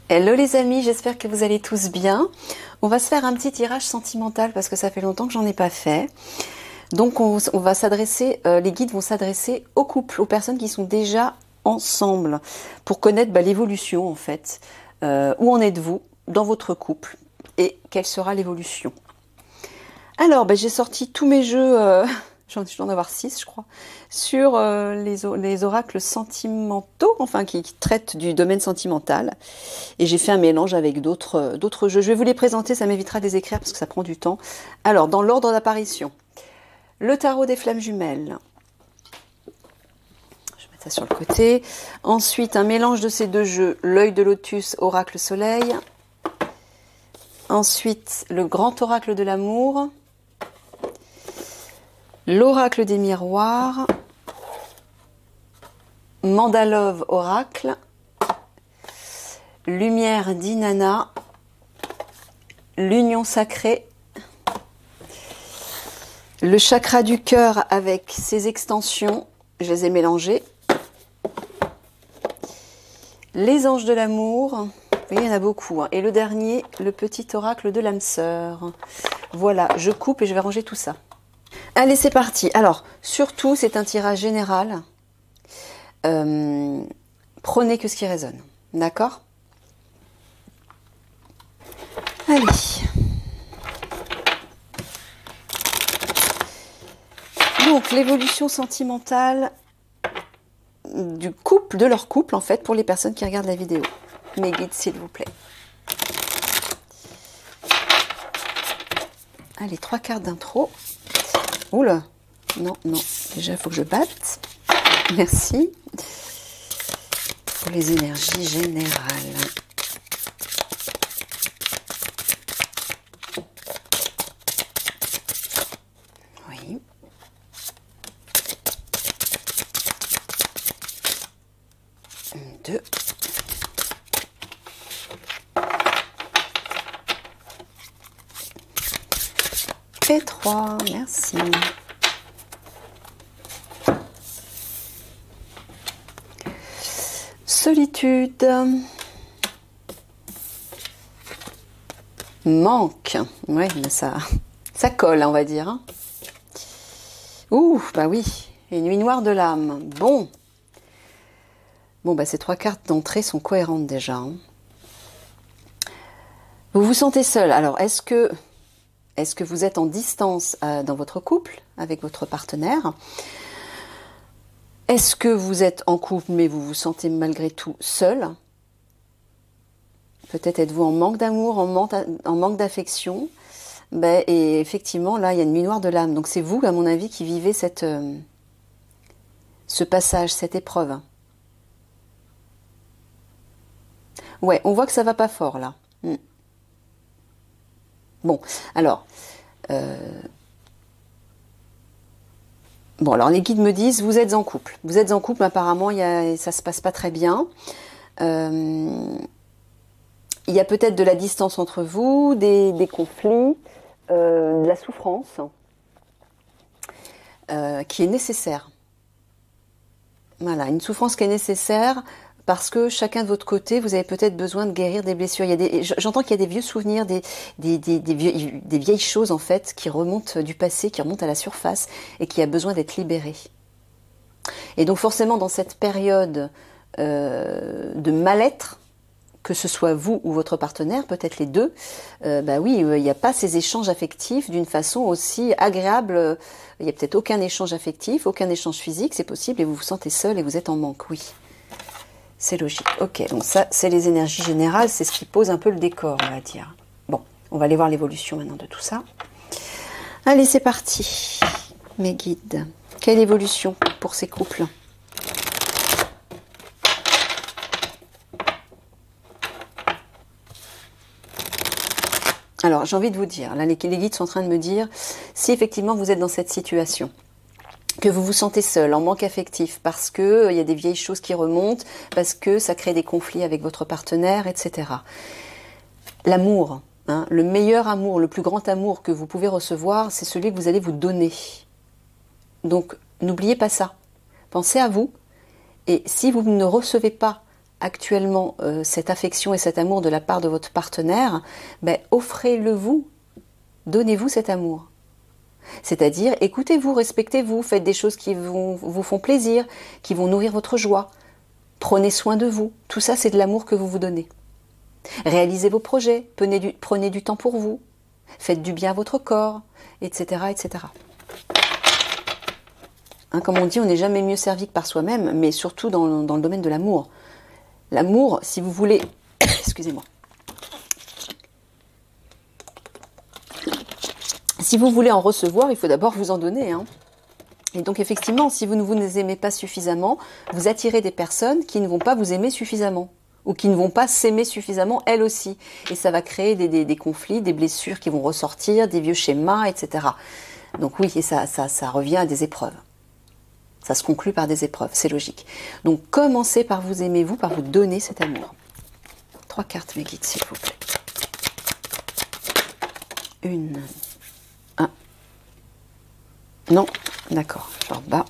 Hello les amis, j'espère que vous allez tous bien. On va se faire un petit tirage sentimental parce que ça fait longtemps que j'en ai pas fait. Donc on va s'adresser, les guides vont s'adresser aux couples, aux personnes qui sont déjà ensemble pour connaître l'évolution en fait. Où en êtes-vous dans votre couple et quelle sera l'évolution? Alors j'ai sorti tous mes jeux, je dois en avoir 6 je crois, sur les oracles sentimentaux, enfin qui traitent du domaine sentimental. Et j'ai fait un mélange avec d'autres jeux. Je vais vous les présenter, ça m'évitera de les écrire parce que ça prend du temps. Alors, dans l'ordre d'apparition, le tarot des flammes jumelles. Je vais mettre ça sur le côté. Ensuite, un mélange de ces deux jeux, l'œil de lotus, oracle soleil. Ensuite, le grand oracle de l'amour. L'oracle des miroirs. Mandalove oracle. Lumière d'Inanna, l'union sacrée, le chakra du cœur avec ses extensions, je les ai mélangées, les anges de l'amour, vous voyez, il y en a beaucoup, hein. Et le dernier, le petit oracle de l'âme sœur. Voilà, je coupe et je vais ranger tout ça. Allez, c'est parti. Alors, surtout, c'est un tirage général. Prenez que ce qui résonne, d'accord ? Allez. Donc, l'évolution sentimentale du couple, de leur couple, en fait, pour les personnes qui regardent la vidéo. Mes guides, s'il vous plaît. Allez, 3 cartes d'intro. Oula, non. Déjà, il faut que je batte. Merci. Pour les énergies générales. Oui. Deux. Et 3, merci. Solitude. Manque. Oui, mais ça colle, on va dire. Hein. Ouh, bah oui. Et nuit noire de l'âme. Bon, ces 3 cartes d'entrée sont cohérentes déjà. Hein. Vous vous sentez seul. Alors, est-ce que vous êtes en distance dans votre couple, avec votre partenaire? Est-ce que vous êtes en couple, mais vous vous sentez malgré tout seul? Peut-être êtes-vous en manque d'amour, en manque d'affection. Et effectivement, là, il y a une nuit noire de l'âme. Donc c'est vous, à mon avis, qui vivez ce passage, cette épreuve. Ouais, on voit que ça va pas fort, là. Bon, alors... alors les guides me disent, vous êtes en couple. Vous êtes en couple, apparemment, ça se passe pas très bien. Il y a peut-être de la distance entre vous, des conflits, de la souffrance qui est nécessaire. Voilà, une souffrance qui est nécessaire parce que chacun de votre côté, vous avez peut-être besoin de guérir des blessures. J'entends qu'il y a des vieux souvenirs, des vieilles choses en fait qui remontent du passé, qui remontent à la surface et qui a besoin d'être libérées. Et donc forcément dans cette période de mal-être, que ce soit vous ou votre partenaire, peut-être les deux, oui, il n'y a pas ces échanges affectifs d'une façon aussi agréable. Il n'y a peut-être aucun échange affectif, aucun échange physique, c'est possible, et vous vous sentez seul et vous êtes en manque, oui. C'est logique. Ok, donc ça, c'est les énergies générales, c'est ce qui pose un peu le décor, on va dire. Bon, on va aller voir l'évolution maintenant de tout ça. Allez, c'est parti, mes guides. Quelle évolution pour ces couples ? Alors, j'ai envie de vous dire, là, les guides sont en train de me dire, si effectivement vous êtes dans cette situation, que vous vous sentez seul, en manque affectif, parce que il y a des vieilles choses qui remontent, parce que ça crée des conflits avec votre partenaire, etc. L'amour, hein, le meilleur amour, le plus grand amour que vous pouvez recevoir, c'est celui que vous allez vous donner. Donc, n'oubliez pas ça. Pensez à vous, et si vous ne recevez pas actuellement cette affection et cet amour de la part de votre partenaire, ben, offrez-le vous, donnez-vous cet amour. C'est-à-dire, écoutez-vous, respectez-vous, faites des choses qui vous font plaisir, qui vont nourrir votre joie. Prenez soin de vous. Tout ça, c'est de l'amour que vous vous donnez. Réalisez vos projets, prenez du temps pour vous, faites du bien à votre corps, etc. etc. Hein, comme on dit, on n'est jamais mieux servi que par soi-même, mais surtout dans le domaine de l'amour. L'amour, si vous voulez... Excusez-moi. Si vous voulez en recevoir, il faut d'abord vous en donner. Hein. Et donc effectivement, si vous ne vous aimez pas suffisamment, vous attirez des personnes qui ne vont pas vous aimer suffisamment. Ou qui ne vont pas s'aimer suffisamment elles aussi. Et ça va créer des conflits, des blessures qui vont ressortir, des vieux schémas, etc. Donc oui, et ça revient à des épreuves. Ça se conclut par des épreuves, c'est logique. Donc commencez par vous aimer, vous, par vous donner cet amour. 3 cartes, mes guides, s'il vous plaît. 1. Non, d'accord, je rebats.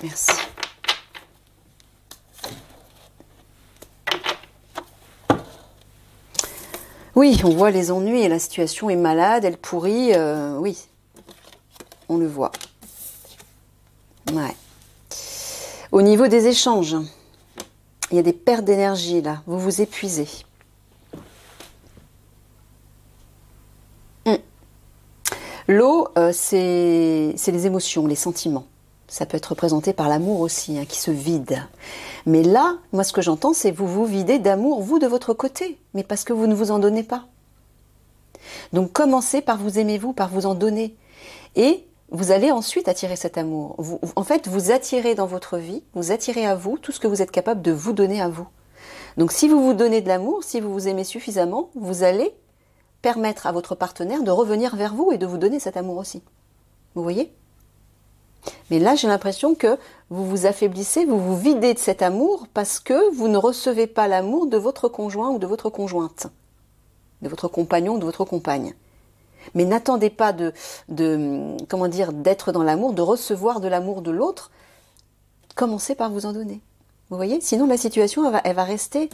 Merci. Oui, on voit les ennuis et la situation est malade, elle pourrit, oui, on le voit. Ouais. Au niveau des échanges, il y a des pertes d'énergie là, vous vous épuisez. L'eau, c'est les émotions, les sentiments. Ça peut être représenté par l'amour aussi, hein, qui se vide. Mais là, moi ce que j'entends, c'est vous vous videz d'amour, vous de votre côté, mais parce que vous ne vous en donnez pas. Donc commencez par vous aimer vous, par vous en donner. Et vous allez ensuite attirer cet amour. En fait, vous attirez dans votre vie, vous attirez à vous tout ce que vous êtes capable de vous donner à vous. Donc si vous vous donnez de l'amour, si vous vous aimez suffisamment, vous allez permettre à votre partenaire de revenir vers vous et de vous donner cet amour aussi. Vous voyez ? Mais là, j'ai l'impression que vous vous affaiblissez, vous vous videz de cet amour parce que vous ne recevez pas l'amour de votre conjoint ou de votre conjointe, de votre compagnon ou de votre compagne. Mais n'attendez pas comment dire, d'être dans l'amour, de recevoir de l'amour de l'autre. Commencez par vous en donner. Vous voyez ? Sinon, la situation, elle va rester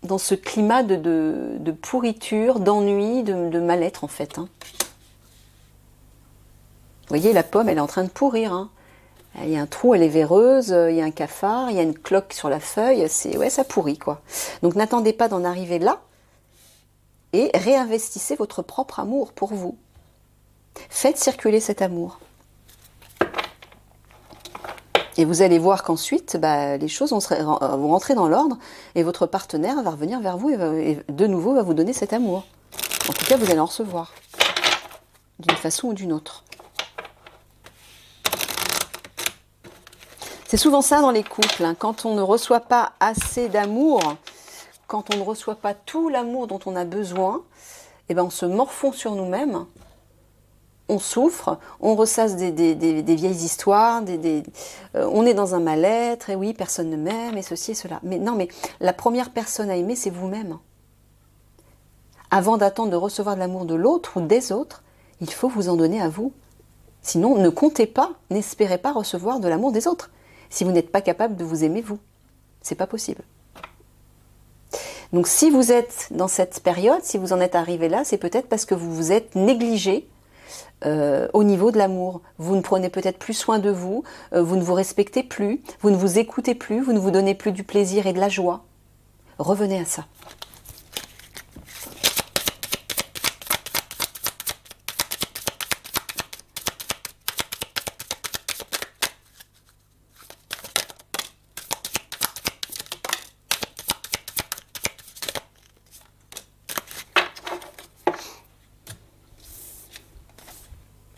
dans ce climat de pourriture, d'ennui, de mal-être en fait. Hein. Vous voyez, la pomme, elle est en train de pourrir. Hein. Il y a un trou, elle est véreuse, il y a un cafard, il y a une cloque sur la feuille. Ouais, ça pourrit, quoi. Donc, n'attendez pas d'en arriver là et réinvestissez votre propre amour pour vous. Faites circuler cet amour. Et vous allez voir qu'ensuite, les choses vont rentrer dans l'ordre et votre partenaire va revenir vers vous et de nouveau va vous donner cet amour. En tout cas, vous allez en recevoir d'une façon ou d'une autre. C'est souvent ça dans les couples, hein. Quand on ne reçoit pas assez d'amour, quand on ne reçoit pas tout l'amour dont on a besoin, on se morfond sur nous-mêmes, on souffre, on ressasse des vieilles histoires, on est dans un mal-être, et oui, personne ne m'aime, et ceci et cela. Mais non, mais la première personne à aimer, c'est vous-même. Avant d'attendre de recevoir de l'amour de l'autre ou des autres, il faut vous en donner à vous. Sinon, ne comptez pas, n'espérez pas recevoir de l'amour des autres. Si vous n'êtes pas capable de vous aimer vous, c'est pas possible. Donc si vous êtes dans cette période, si vous en êtes arrivé là, c'est peut-être parce que vous vous êtes négligé au niveau de l'amour. Vous ne prenez peut-être plus soin de vous, vous ne vous respectez plus, vous ne vous écoutez plus, vous ne vous donnez plus du plaisir et de la joie. Revenez à ça.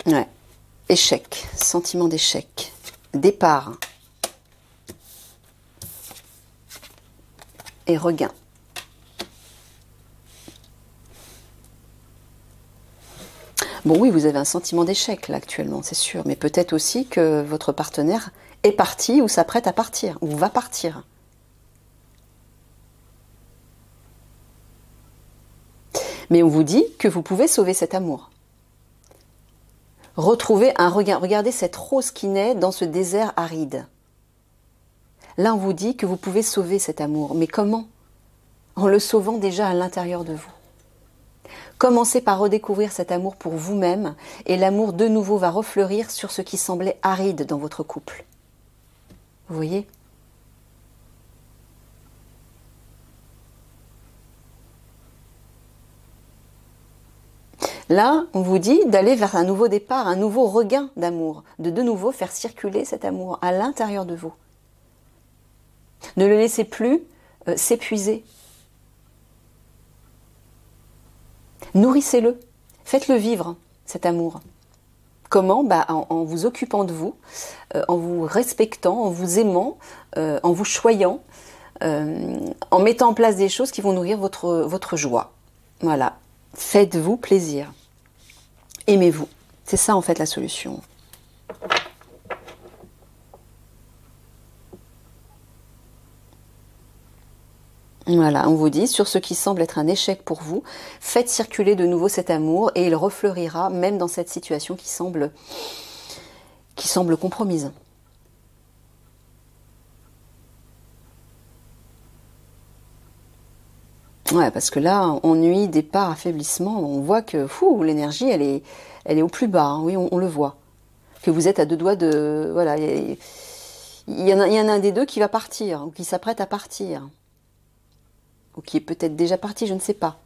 Ouais. Échec, sentiment d'échec, départ et regain. Bon oui, vous avez un sentiment d'échec là actuellement, c'est sûr, mais peut-être aussi que votre partenaire est parti ou s'apprête à partir, ou va partir. Mais on vous dit que vous pouvez sauver cet amour. Retrouvez un regard. Regardez cette rose qui naît dans ce désert aride. Là, on vous dit que vous pouvez sauver cet amour. Mais comment? En le sauvant déjà à l'intérieur de vous. Commencez par redécouvrir cet amour pour vous-même et l'amour de nouveau va refleurir sur ce qui semblait aride dans votre couple. Vous voyez? Là, on vous dit d'aller vers un nouveau départ, un nouveau regain d'amour, de nouveau faire circuler cet amour à l'intérieur de vous. Ne le laissez plus s'épuiser. Nourrissez-le, faites-le vivre, cet amour. Comment? En vous occupant de vous, en vous respectant, en vous aimant, en vous choyant, en mettant en place des choses qui vont nourrir votre joie. Voilà, faites-vous plaisir. Aimez-vous. C'est ça en fait la solution. Voilà, on vous dit, sur ce qui semble être un échec pour vous, faites circuler de nouveau cet amour et il refleurira même dans cette situation qui semble compromise. Ouais, parce que là, ennui, départ, affaiblissement, on voit que l'énergie, elle est au plus bas, hein, oui, on le voit. Que vous êtes à deux doigts de... Voilà, il y en a un des deux qui va partir, ou qui s'apprête à partir. Ou qui est peut-être déjà parti, je ne sais pas.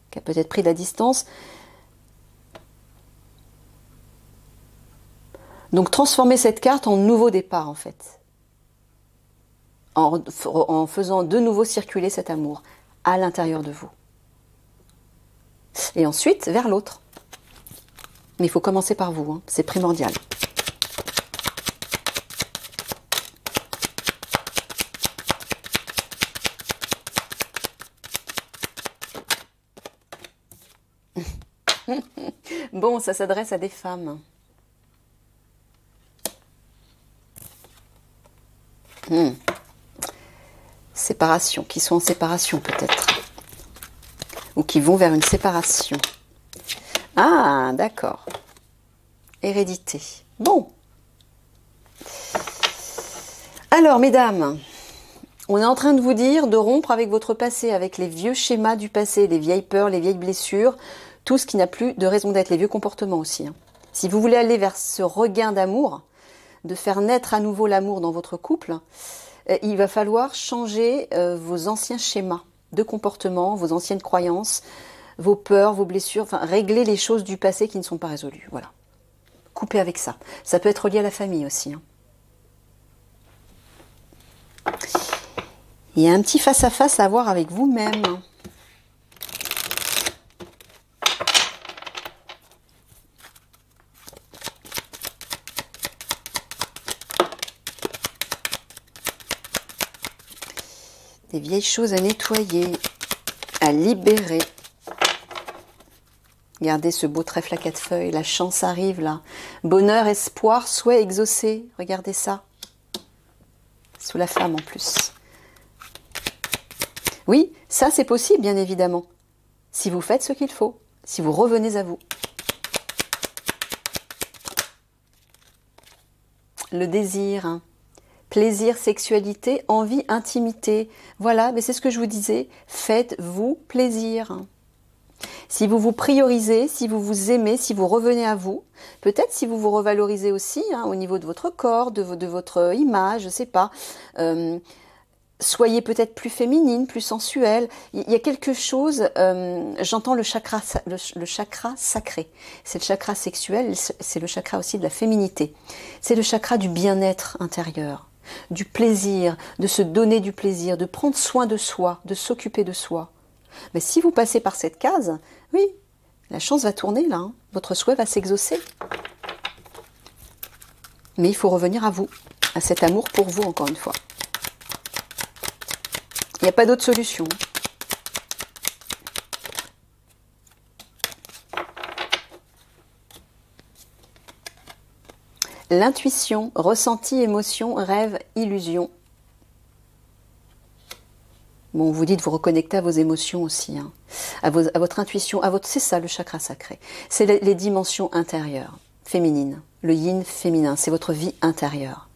Qui a peut-être pris la distance. Donc transformez cette carte en nouveau départ, en fait. En faisant de nouveau circuler cet amour à l'intérieur de vous. Et ensuite, vers l'autre. Mais il faut commencer par vous, hein, c'est primordial. Bon, ça s'adresse à des femmes. Séparation, qui sont en séparation peut-être. Ou qui vont vers une séparation. Ah, d'accord. Hérédité. Bon. Alors, mesdames, on est en train de vous dire de rompre avec votre passé, avec les vieux schémas du passé, les vieilles peurs, les vieilles blessures, tout ce qui n'a plus de raison d'être, les vieux comportements aussi. Hein. Si vous voulez aller vers ce regain d'amour, de faire naître à nouveau l'amour dans votre couple, il va falloir changer vos anciens schémas de comportement, vos anciennes croyances, vos peurs, vos blessures, enfin régler les choses du passé qui ne sont pas résolues. Voilà. Coupez avec ça. Ça peut être lié à la famille aussi. Hein. Il y a un petit face-à-face à avoir avec vous-même. Des vieilles choses à nettoyer, à libérer. Regardez ce beau trèfle à 4 feuilles, la chance arrive là. Bonheur, espoir, souhait exaucé. Regardez ça. Sous la femme en plus. Oui, ça c'est possible bien évidemment. Si vous faites ce qu'il faut, si vous revenez à vous. Le désir, hein. Plaisir, sexualité, envie, intimité. Voilà, mais c'est ce que je vous disais. Faites-vous plaisir. Si vous vous priorisez, si vous vous aimez, si vous revenez à vous, peut-être si vous vous revalorisez aussi hein, au niveau de votre corps, de votre image, je ne sais pas. Soyez peut-être plus féminine, plus sensuelle. Il y a quelque chose, j'entends le chakra sacré. C'est le chakra sexuel, c'est le chakra aussi de la féminité. C'est le chakra du bien-être intérieur, du plaisir, de se donner du plaisir, de prendre soin de soi, de s'occuper de soi. Mais si vous passez par cette case, oui, la chance va tourner là, hein. Votre souhait va s'exaucer. Mais il faut revenir à vous, à cet amour pour vous encore une fois. Il n'y a pas d'autre solution. L'intuition, ressenti, émotion, rêve, illusion. Bon, on vous dit de vous reconnecter à vos émotions aussi, hein, à votre intuition, c'est ça le chakra sacré. C'est les dimensions intérieures. féminine, le yin féminin, c'est votre vie intérieure.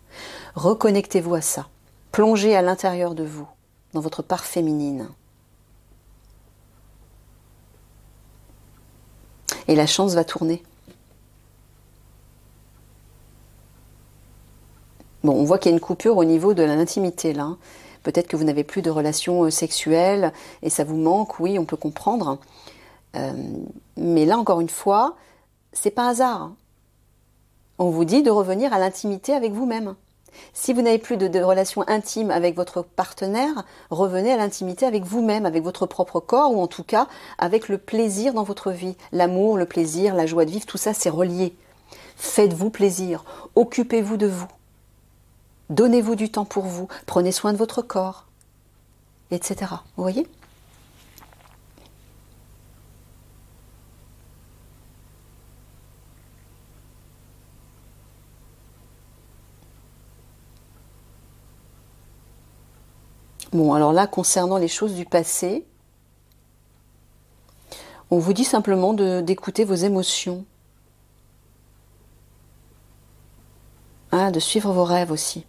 Reconnectez-vous à ça. Plongez à l'intérieur de vous, dans votre part féminine. Et la chance va tourner. Bon, on voit qu'il y a une coupure au niveau de l'intimité là. Peut-être que vous n'avez plus de relations sexuelles et ça vous manque, oui, on peut comprendre. Mais là, encore une fois, c'est pas hasard. On vous dit de revenir à l'intimité avec vous-même. Si vous n'avez plus de relations intimes avec votre partenaire, revenez à l'intimité avec vous-même, avec votre propre corps, ou en tout cas avec le plaisir dans votre vie. L'amour, le plaisir, la joie de vivre, tout ça c'est relié. Faites-vous plaisir, occupez-vous de vous. Donnez-vous du temps pour vous, prenez soin de votre corps, etc. Vous voyez ? Bon, alors là, concernant les choses du passé, on vous dit simplement d'écouter vos émotions. Ah, de suivre vos rêves aussi.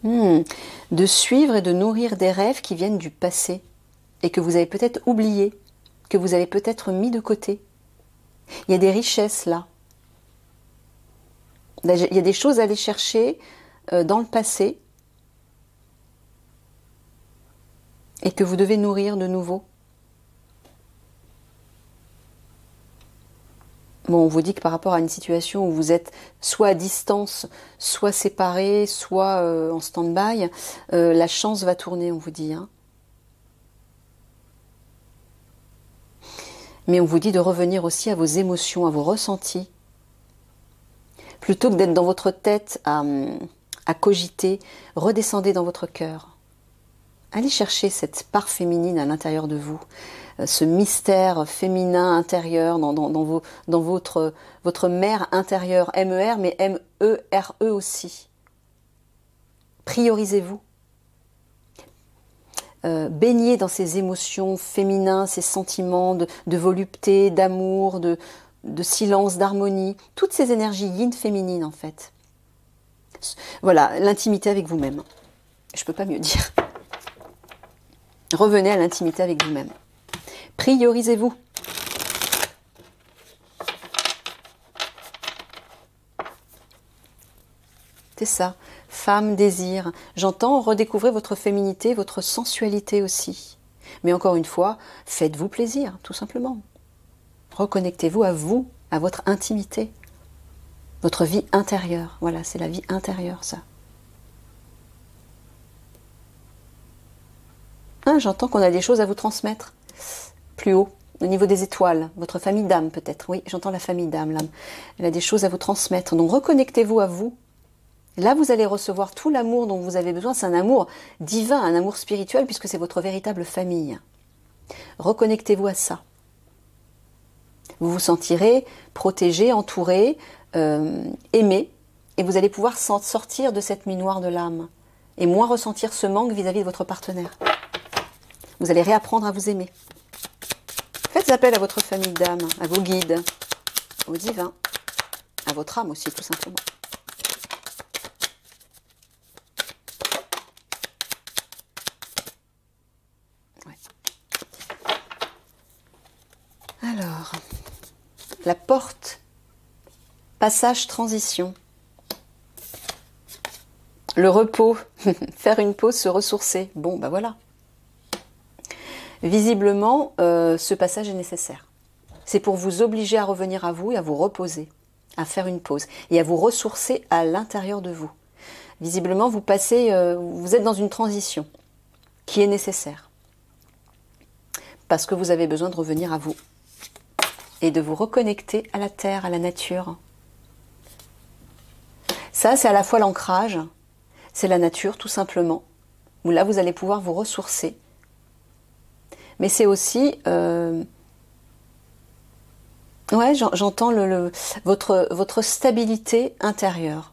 De suivre et de nourrir des rêves qui viennent du passé et que vous avez peut-être oublié, que vous avez peut-être mis de côté. Il y a des richesses là. Il y a des choses à aller chercher dans le passé et que vous devez nourrir de nouveau. Bon, on vous dit que par rapport à une situation où vous êtes soit à distance, soit séparés, soit en stand-by, la chance va tourner, on vous dit. Hein. Mais on vous dit de revenir aussi à vos émotions, à vos ressentis. Plutôt que d'être dans votre tête à cogiter, redescendez dans votre cœur. Allez chercher cette part féminine à l'intérieur de vous. Ce mystère féminin intérieur dans votre mère intérieure, M-E-R, mais M-E-R-E aussi. Priorisez-vous. Baignez dans ces émotions féminines, ces sentiments de volupté, d'amour, de silence, d'harmonie. Toutes ces énergies yin féminines en fait. Voilà, l'intimité avec vous-même. Je ne peux pas mieux dire. Revenez à l'intimité avec vous-même. Priorisez-vous. C'est ça. Femme, désir. J'entends redécouvrir votre féminité, votre sensualité aussi. Mais encore une fois, faites-vous plaisir, tout simplement. Reconnectez-vous, à votre intimité. Votre vie intérieure. Voilà, c'est la vie intérieure, ça. Ah, j'entends qu'on a des choses à vous transmettre. Plus haut, au niveau des étoiles, votre famille d'âme peut-être. Oui, j'entends la famille d'âme, l'âme. Elle a des choses à vous transmettre. Donc reconnectez-vous à vous. Là, vous allez recevoir tout l'amour dont vous avez besoin. C'est un amour divin, un amour spirituel, puisque c'est votre véritable famille. Reconnectez-vous à ça. Vous vous sentirez protégé, entouré, aimé, et vous allez pouvoir sortir de cette nuit noire de l'âme, et moins ressentir ce manque vis-à-vis de votre partenaire. Vous allez réapprendre à vous aimer. Faites appel à votre famille d'âme, à vos guides, au divin, à votre âme aussi, tout simplement. Ouais. Alors, la porte, passage, transition. Le repos, faire une pause, se ressourcer. Bon, ben voilà. Visiblement, ce passage est nécessaire. C'est pour vous obliger à revenir à vous et à vous reposer, à faire une pause et à vous ressourcer à l'intérieur de vous. Visiblement, vous êtes dans une transition qui est nécessaire parce que vous avez besoin de revenir à vous et de vous reconnecter à la terre, à la nature. Ça, c'est à la fois l'ancrage, c'est la nature tout simplement, où là vous allez pouvoir vous ressourcer. Mais c'est aussi, ouais, j'entends votre stabilité intérieure.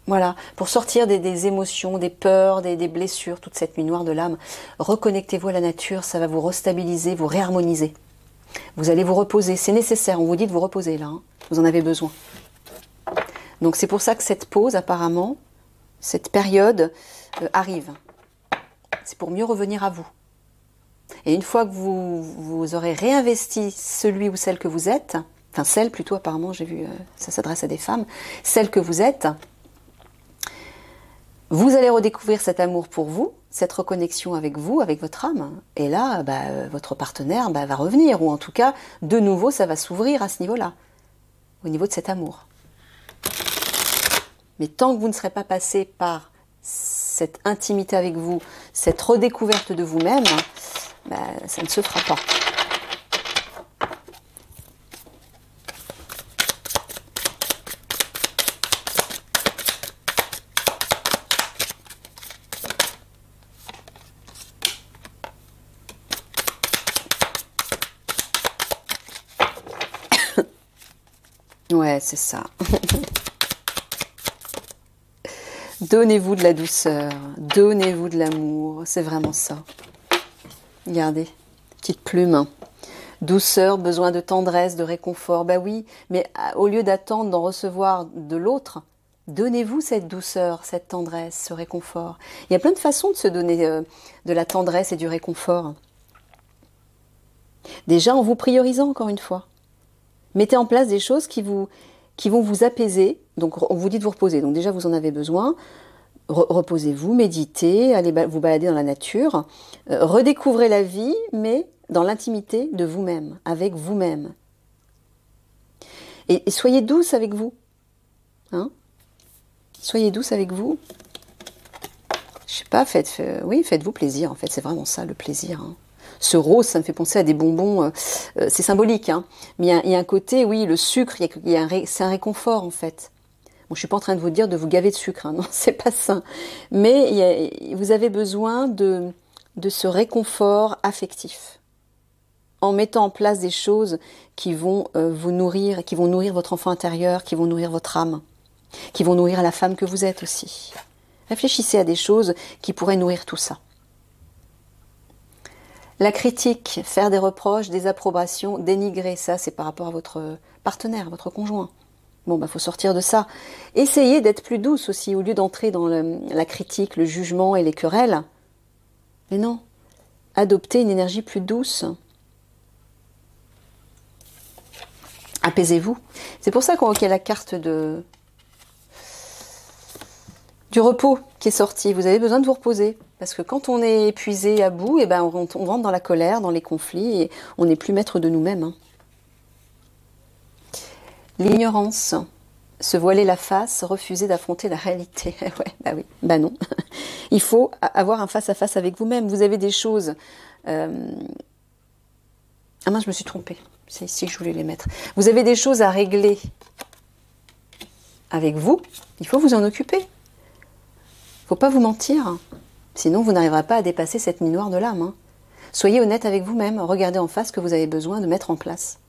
Voilà, pour sortir des émotions, des peurs, des blessures, toute cette nuit noire de l'âme, reconnectez-vous à la nature, ça va vous restabiliser, vous réharmoniser. Vous allez vous reposer, c'est nécessaire, on vous dit de vous reposer là, hein. Vous en avez besoin. Donc c'est pour ça que cette pause, apparemment, cette période arrive. C'est pour mieux revenir à vous. Et une fois que vous aurez réinvesti celui ou celle que vous êtes, enfin celle plutôt apparemment, j'ai vu, ça s'adresse à des femmes, celle que vous êtes, vous allez redécouvrir cet amour pour vous, cette reconnexion avec vous, avec votre âme. Et là, votre partenaire va revenir, ou en tout cas, de nouveau, ça va s'ouvrir à ce niveau-là, au niveau de cet amour. Mais tant que vous ne serez pas passé par cette intimité avec vous, cette redécouverte de vous-même, ça ne se fera pas. Ouais, c'est ça. Donnez-vous de la douceur, donnez-vous de l'amour, c'est vraiment ça. Regardez, petite plume. Douceur, besoin de tendresse, de réconfort. Bah oui, mais au lieu d'attendre d'en recevoir de l'autre, donnez-vous cette douceur, cette tendresse, ce réconfort. Il y a plein de façons de se donner de la tendresse et du réconfort. Déjà en vous priorisant encore une fois. Mettez en place des choses qui vont vous apaiser. Donc on vous dit de vous reposer. Donc déjà vous en avez besoin. Reposez-vous, méditez, allez vous balader dans la nature. Redécouvrez la vie, mais dans l'intimité de vous-même, avec vous-même. Et soyez douce avec vous. Hein? Soyez douce avec vous. Je sais pas, faites-vous plaisir en fait. C'est vraiment ça le plaisir. Hein. Ce rose, ça me fait penser à des bonbons, c'est symbolique, hein. Mais il y a un côté, oui, le sucre, c'est un réconfort en fait. Bon, je suis pas en train de vous dire de vous gaver de sucre, hein, non, c'est pas sain. Mais vous avez besoin de ce réconfort affectif, en mettant en place des choses qui vont vous nourrir, qui vont nourrir votre enfant intérieur, qui vont nourrir votre âme, qui vont nourrir la femme que vous êtes aussi. Réfléchissez à des choses qui pourraient nourrir tout ça. La critique, faire des reproches, des approbations, dénigrer, ça c'est par rapport à votre partenaire, votre conjoint. Bon, faut sortir de ça. Essayez d'être plus douce aussi, au lieu d'entrer dans la critique, le jugement et les querelles. Mais non, adoptez une énergie plus douce. Apaisez-vous. C'est pour ça qu'il y a la carte du repos qui est sortie. Vous avez besoin de vous reposer. Parce que quand on est épuisé, à bout, on rentre dans la colère, dans les conflits, et on n'est plus maître de nous-mêmes. Hein. L'ignorance, se voiler la face, refuser d'affronter la réalité. Ouais, oui, non. Il faut avoir un face-à-face avec vous-même. Vous avez des choses... Ah mince, je me suis trompée. C'est ici que je voulais les mettre. Vous avez des choses à régler avec vous. Il faut vous en occuper. Il ne faut pas vous mentir. Sinon, vous n'arriverez pas à dépasser cette nuit noire de l'âme. Hein. Soyez honnête avec vous-même. Regardez en face ce que vous avez besoin de mettre en place.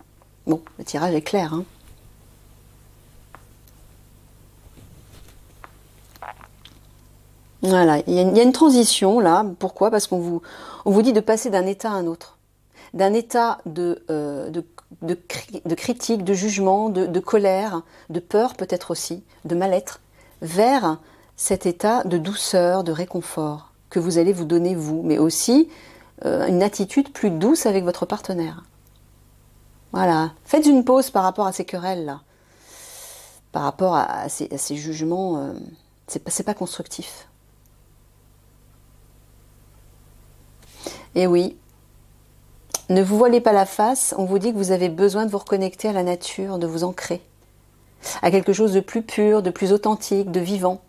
Bon, le tirage est clair. Hein. Voilà, il y a une transition là. Pourquoi? Parce qu'on vous dit de passer d'un état à un autre. D'un état de critique, de jugement, de colère, de peur peut-être aussi, de mal-être, vers cet état de douceur, de réconfort que vous allez vous donner vous, mais aussi une attitude plus douce avec votre partenaire. Voilà, faites une pause par rapport à ces querelles-là, par rapport à ces jugements, c'est pas constructif. Et oui, ne vous voilez pas la face, on vous dit que vous avez besoin de vous reconnecter à la nature, de vous ancrer, à quelque chose de plus pur, de plus authentique, de vivant.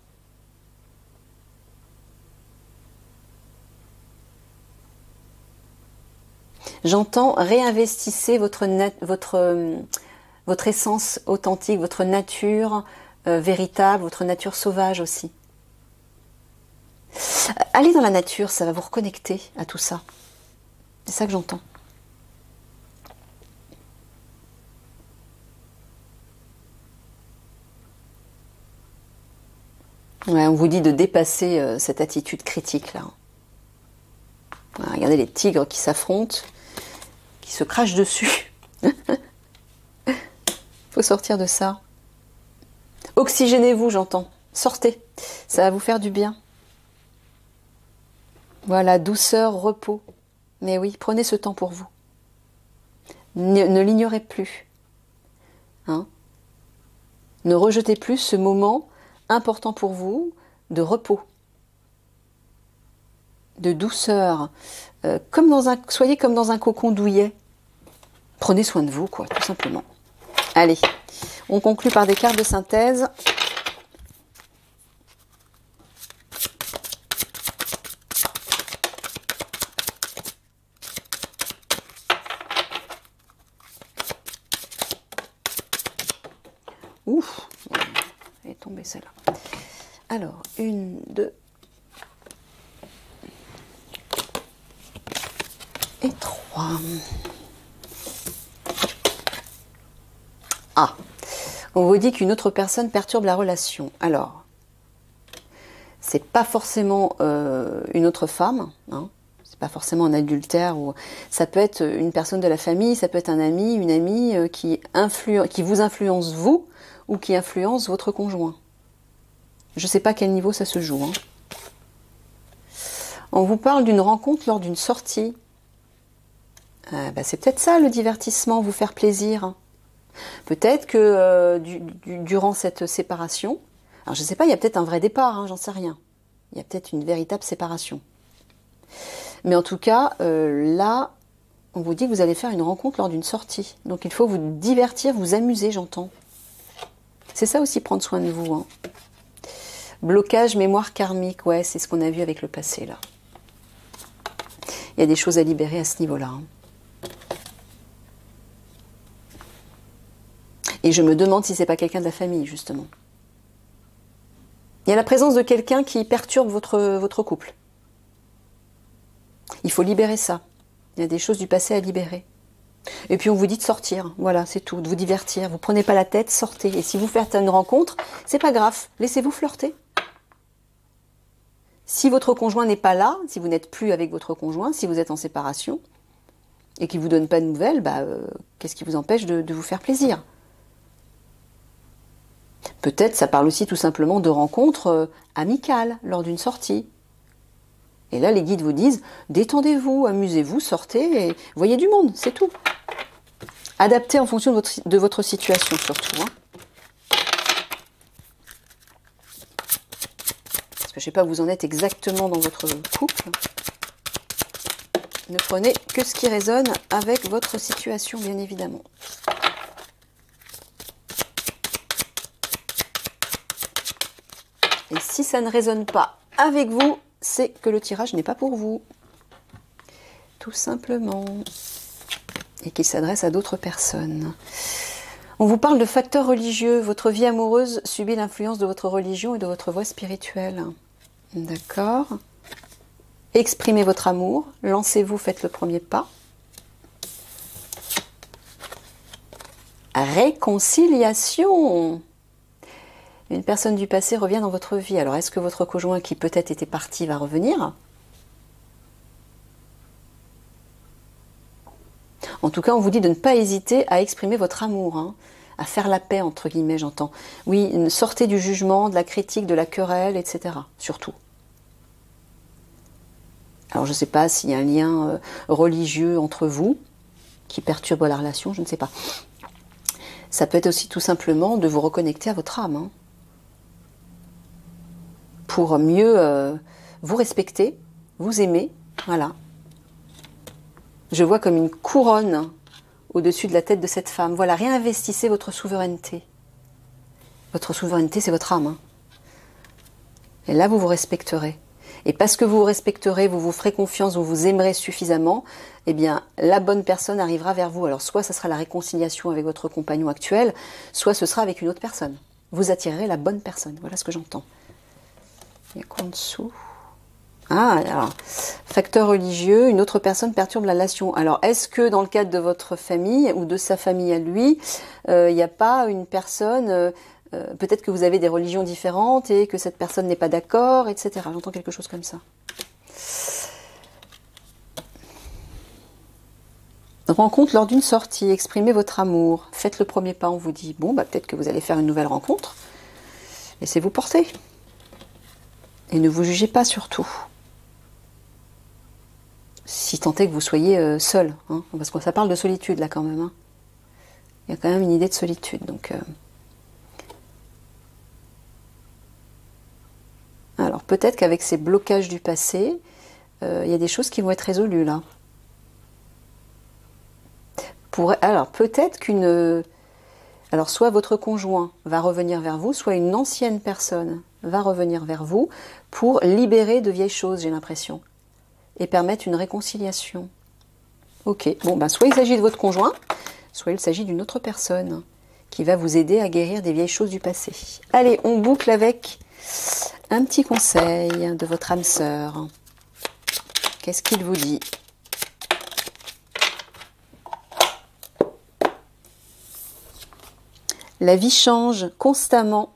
J'entends réinvestissez votre essence authentique, votre nature véritable, votre nature sauvage aussi. Allez dans la nature, ça va vous reconnecter à tout ça. C'est ça que j'entends. Ouais, on vous dit de dépasser cette attitude critique là. Voilà, regardez les tigres qui s'affrontent, qui se crachent dessus. faut sortir de ça. Oxygénez-vous, j'entends. Sortez. Ça va vous faire du bien. Voilà, douceur, repos. Mais oui, prenez ce temps pour vous. Ne l'ignorez plus. Hein? Ne rejetez plus ce moment important pour vous de repos, de douceur. Soyez comme dans un cocon douillet. Prenez soin de vous, quoi, tout simplement. Allez, on conclut par des cartes de synthèse. Ouf, elle est tombée celle-là. Alors, 1, 2 et 3. Ah, on vous dit qu'une autre personne perturbe la relation. Alors, c'est pas forcément une autre femme, hein. C'est pas forcément un adultère, ou ça peut être une personne de la famille, ça peut être un ami, une amie qui vous influence vous, ou qui influence votre conjoint. Je ne sais pas à quel niveau ça se joue. Hein. On vous parle d'une rencontre lors d'une sortie. C'est peut-être ça le divertissement, vous faire plaisir. Peut-être que durant cette séparation, alors je ne sais pas, il y a peut-être un vrai départ, hein, j'en sais rien. Il y a peut-être une véritable séparation. Mais en tout cas, là, on vous dit que vous allez faire une rencontre lors d'une sortie. Donc il faut vous divertir, vous amuser, j'entends. C'est ça aussi, prendre soin de vous. Hein. Blocage, mémoire karmique, ouais, c'est ce qu'on a vu avec le passé, là. Il y a des choses à libérer à ce niveau-là. Hein. Et je me demande si c'est pas quelqu'un de la famille, justement. Il y a la présence de quelqu'un qui perturbe votre couple. Il faut libérer ça. Il y a des choses du passé à libérer. Et puis on vous dit de sortir, voilà, c'est tout, de vous divertir. Vous prenez pas la tête, sortez. Et si vous faites une rencontre, c'est pas grave, laissez-vous flirter. Si votre conjoint n'est pas là, si vous n'êtes plus avec votre conjoint, si vous êtes en séparation, et qu'il ne vous donne pas de nouvelles, qu'est-ce qui vous empêche de vous faire plaisir? Peut-être ça parle aussi tout simplement de rencontres amicales lors d'une sortie. Et là, les guides vous disent, détendez-vous, amusez-vous, sortez et voyez du monde, c'est tout. Adaptez en fonction de votre situation surtout. Hein. Parce que je ne sais pas où vous en êtes exactement dans votre couple. Ne prenez que ce qui résonne avec votre situation, bien évidemment. Et si ça ne résonne pas avec vous, c'est que le tirage n'est pas pour vous. Tout simplement. Et qu'il s'adresse à d'autres personnes. On vous parle de facteurs religieux. Votre vie amoureuse subit l'influence de votre religion et de votre voie spirituelle. D'accord. Exprimez votre amour. Lancez-vous, faites le premier pas. Réconciliation. Une personne du passé revient dans votre vie. Alors, est-ce que votre conjoint qui peut-être était parti va revenir? En tout cas, on vous dit de ne pas hésiter à exprimer votre amour, hein, à faire la paix, entre guillemets, j'entends. Oui, sortez du jugement, de la critique, de la querelle, etc. Surtout. Alors, je ne sais pas s'il y a un lien religieux entre vous qui perturbe la relation, je ne sais pas. Ça peut être aussi tout simplement de vous reconnecter à votre âme, hein, pour mieux vous respecter, vous aimer, voilà. Je vois comme une couronne au-dessus de la tête de cette femme. Voilà, réinvestissez votre souveraineté. Votre souveraineté, c'est votre âme. Hein. Et là, vous vous respecterez. Et parce que vous vous respecterez, vous vous ferez confiance, vous vous aimerez suffisamment, eh bien, la bonne personne arrivera vers vous. Alors, soit ce sera la réconciliation avec votre compagnon actuel, soit ce sera avec une autre personne. Vous attirerez la bonne personne. Voilà ce que j'entends. Il y a quoi en dessous? Ah, alors, facteur religieux, une autre personne perturbe la relation. Alors, est-ce que dans le cadre de votre famille ou de sa famille à lui, il n'y a pas une personne, peut-être que vous avez des religions différentes et que cette personne n'est pas d'accord, etc. J'entends quelque chose comme ça. Rencontre lors d'une sortie, exprimez votre amour. Faites le premier pas, on vous dit, bon, bah, peut-être que vous allez faire une nouvelle rencontre. Laissez-vous porter. Et ne vous jugez pas surtout. Si tant est que vous soyez seul, hein, parce que ça parle de solitude là quand même. Hein. Il y a quand même une idée de solitude. Donc, alors peut-être qu'avec ces blocages du passé, il y a des choses qui vont être résolues là. Alors peut-être alors soit votre conjoint va revenir vers vous, soit une ancienne personne va revenir vers vous pour libérer de vieilles choses, j'ai l'impression, et permettre une réconciliation. Ok, bon ben soit il s'agit de votre conjoint, soit il s'agit d'une autre personne qui va vous aider à guérir des vieilles choses du passé. Allez, on boucle avec un petit conseil de votre âme sœur. Qu'est-ce qu'il vous dit ? La vie change constamment,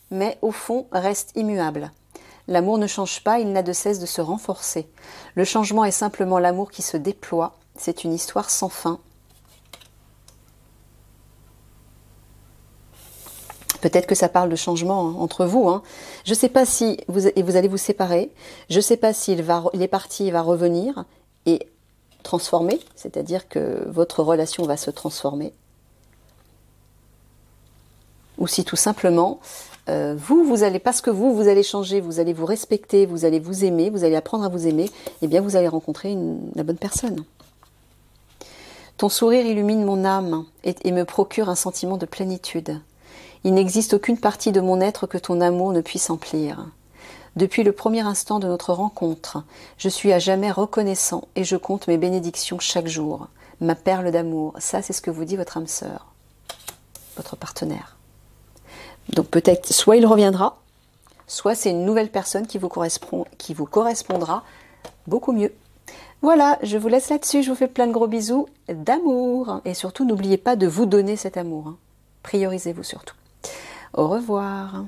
mais au fond reste immuable. L'amour ne change pas, il n'a de cesse de se renforcer. Le changement est simplement l'amour qui se déploie. C'est une histoire sans fin. Peut-être que ça parle de changement entre vous. Hein. Je ne sais pas si vous allez vous séparer. Je ne sais pas s'il est parti, il va revenir et transformer. C'est-à-dire que votre relation va se transformer. Ou si tout simplement, vous allez, parce que vous allez changer, vous allez vous respecter, vous allez vous aimer, vous allez apprendre à vous aimer, eh bien vous allez rencontrer la bonne personne. Ton sourire illumine mon âme et me procure un sentiment de plénitude. Il n'existe aucune partie de mon être que ton amour ne puisse emplir. Depuis le premier instant de notre rencontre, je suis à jamais reconnaissant et je compte mes bénédictions chaque jour. Ma perle d'amour, ça c'est ce que vous dit votre âme sœur, votre partenaire. Donc peut-être, soit il reviendra, soit c'est une nouvelle personne qui vous correspondra beaucoup mieux. Voilà, je vous laisse là-dessus, je vous fais plein de gros bisous d'amour. Et surtout, n'oubliez pas de vous donner cet amour. Hein. Priorisez-vous surtout. Au revoir.